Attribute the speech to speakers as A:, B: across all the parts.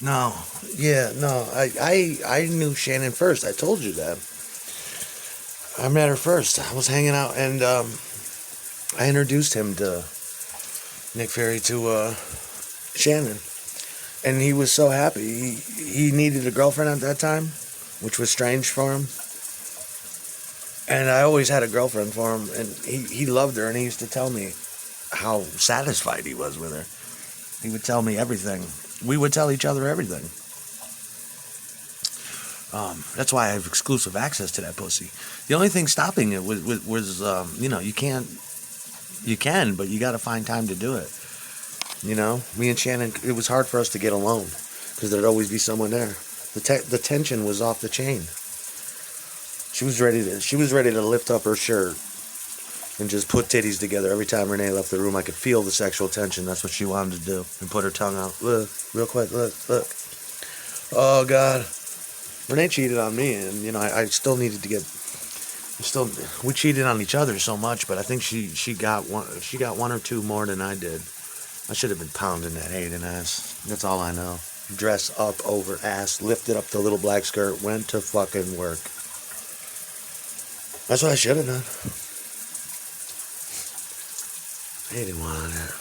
A: No, yeah, no. I knew Shannon first. I told you that. I met her first. I was hanging out, and I introduced him to Nick Fury to Shannon, and he was so happy. He needed a girlfriend at that time, which was strange for him. And I always had a girlfriend for him, and he loved her, and he used to tell me how satisfied he was with her. He would tell me everything. We would tell each other everything. That's why I have exclusive access to that pussy. The only thing stopping it was you can't, you can, but you got to find time to do it. Me and Shannon, it was hard for us to get alone because there'd always be someone there. The tension was off the chain. She was ready to lift up her shirt and just put titties together. Every time Renee left the room, I could feel the sexual tension. That's what she wanted to do. And put her tongue out. Look, real quick, look, look. Oh, God. Renee cheated on me, and, I still needed to get... we cheated on each other so much, but I think she got one or two more than I did. I should have been pounding that Hayden ass. That's all I know. Dress up over ass, lifted up the little black skirt, went to fucking work. That's what I should have done. He didn't want it.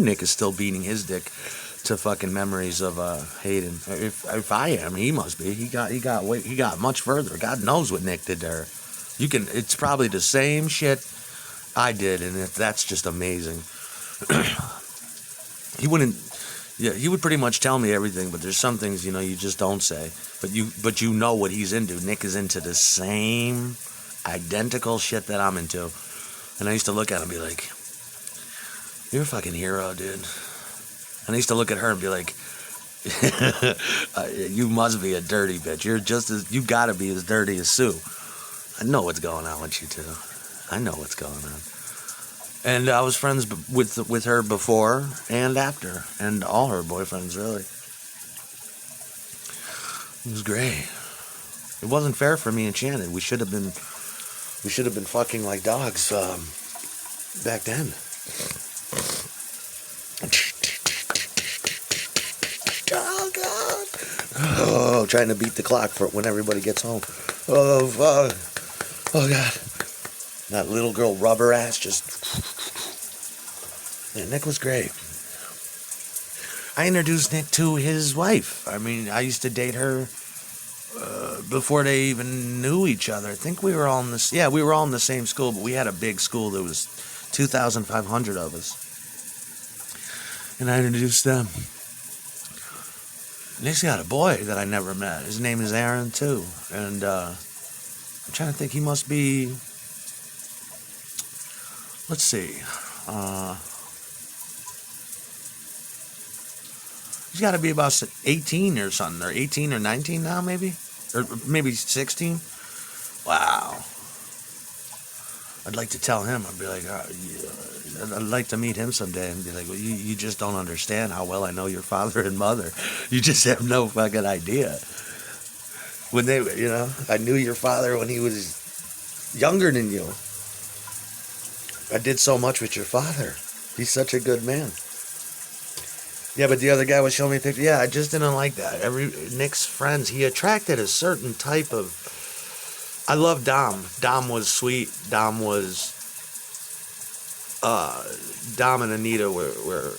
A: Nick is still beating his dick to fucking memories of Hayden. If I am, he must be. He got much further. God knows what Nick did to her. It's probably the same shit I did, and that's just amazing. He wouldn't. Yeah, he would pretty much tell me everything, but there's some things you just don't say. But you know what he's into. Nick is into the same identical shit that I'm into. And I used to look at him and be like, "You're a fucking hero, dude." And I used to look at her and be like, "You must be a dirty bitch. You gotta be as dirty as Sue." I know what's going on with you two. I know what's going on. And I was friends with her before and after, and all her boyfriends, really. It was great. It wasn't fair for me and Shannon. We should have been fucking like dogs back then. Oh God! Oh, trying to beat the clock for when everybody gets home. Oh fuck! Oh God! That little girl rubber ass just. Yeah, Nick was great. I introduced Nick to his wife. I mean, I used to date her before they even knew each other. I think we were all in this. Yeah, we were all in the same school, but we had a big school. There was 2,500 of us, and I introduced them. Nick's got a boy that I never met. His name is Aaron too, and I'm trying to think. He must be. Let's see. He's got to be about 18 or something, or 18 or 19 now, maybe? Or maybe 16? Wow. I'd like to tell him. I'd be like, yeah. I'd like to meet him someday and be like, well, you just don't understand how well I know your father and mother. You just have no fucking idea. When I knew your father when he was younger than you. I did so much with your father. He's such a good man. Yeah, but the other guy was showing me pictures. Yeah, I just didn't like that. Nick's friends, he attracted a certain type of. I love Dom. Dom was sweet. Dom and Anita were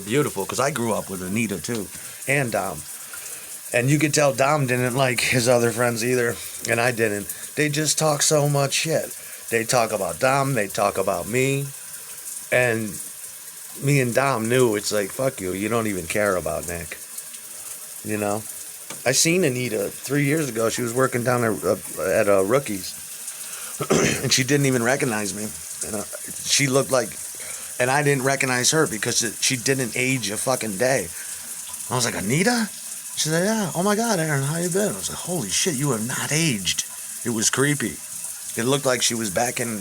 A: beautiful because I grew up with Anita too, and Dom. And you could tell Dom didn't like his other friends either, and I didn't. They just talk so much shit. They talk about Dom. They talk about me, and. Me and Dom knew it's like, fuck you, you don't even care about Nick. I seen Anita 3 years ago. She was working down at Rookies, and she didn't even recognize me. She looked like, and I didn't recognize her because she didn't age a fucking day. I was like, Anita? She said, yeah. Oh my God, Aaron, how you been? I was like, holy shit, you have not aged. It was creepy. It looked like she was back in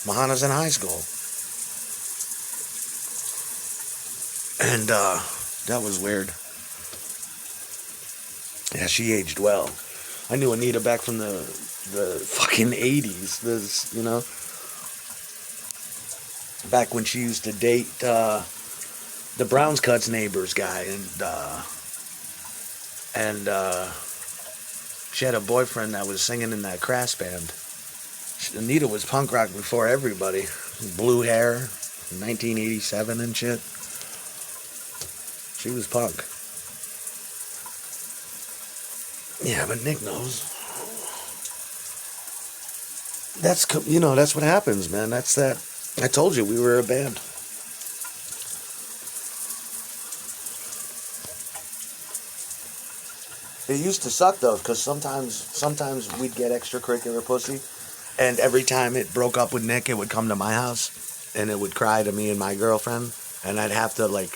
A: Mahanas in high school. And that was weird. Yeah, she aged well. I knew Anita back from the fucking 80s. back when she used to date the Browns Cuts neighbors guy, and she had a boyfriend that was singing in that Crass band. Anita was punk rock before everybody. Blue hair, 1987 and shit. She was punk. Yeah, but Nick knows. That's what happens, man. That's that. I told you we were a band. It used to suck though, because sometimes we'd get extracurricular pussy, and every time it broke up with Nick, it would come to my house, and it would cry to me and my girlfriend, and I'd have to like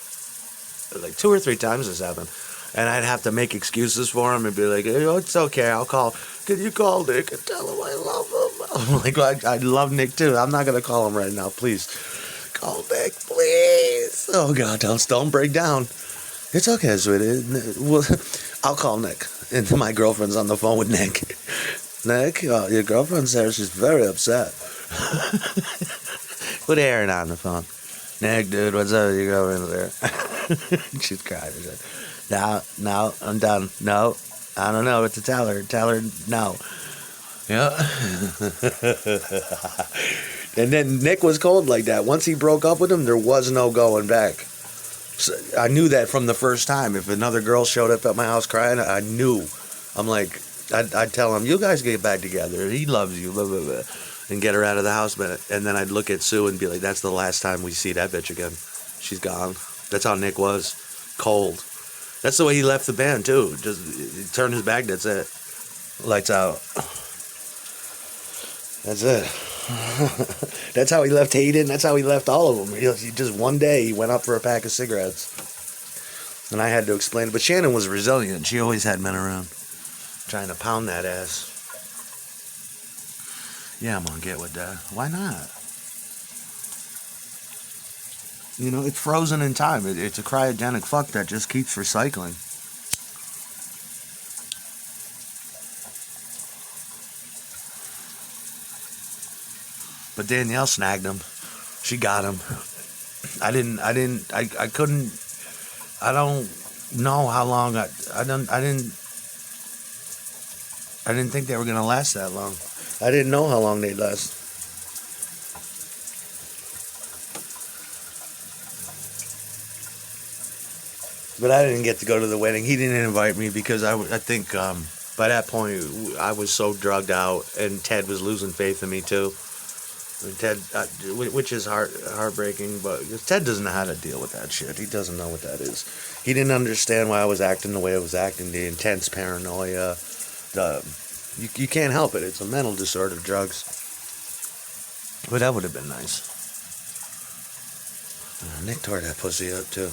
A: 2 or 3 times this happened, and I'd have to make excuses for him and be like, hey, oh, it's okay, I'll call. Can you call Nick and tell him I love him? I'm like, I love Nick too. I'm not gonna call him right now, please. Call Nick, please. Oh God, don't break down. It's okay, sweetie. Well, I'll call Nick. And my girlfriend's on the phone with Nick. Nick, your girlfriend's there. She's very upset. Put Aaron on the phone. Nick, dude, what's up? Your girlfriend's there. She's crying. She's like, no, I'm done. No, I don't know what to tell her. Tell her no. Yeah. And then Nick was cold like that. Once he broke up with him, there was no going back. So I knew that from the first time. If another girl showed up at my house crying, I knew. I'm like, I'd tell him, you guys get back together. He loves you, blah, blah, blah, and get her out of the house. And then I'd look at Sue and be like, that's the last time we see that bitch again. She's gone. That's how Nick was. Cold. That's the way he left the band, too. Just he turned his back, that's it. Lights out. That's it. That's how he left Hayden. That's how he left all of them. He just one day he went up for a pack of cigarettes, and I had to explain it. But Shannon was resilient. She always had men around, trying to pound that ass. Yeah, I'm gonna get with that. Why not? You know, it's frozen in time. It's a cryogenic fuck that just keeps recycling. But Danielle snagged him. She got him. I don't know how long I didn't think they were gonna last that long. I didn't know how long they'd last. But I didn't get to go to the wedding. He didn't invite me because I think by that point I was so drugged out, and Ted was losing faith in me too. Ted, which is heartbreaking, but Ted doesn't know how to deal with that shit. He doesn't know what that is. He didn't understand why I was acting the way I was acting, the intense paranoia. You can't help it. It's a mental disorder, drugs. But that would have been nice. Nick tore that pussy up, too.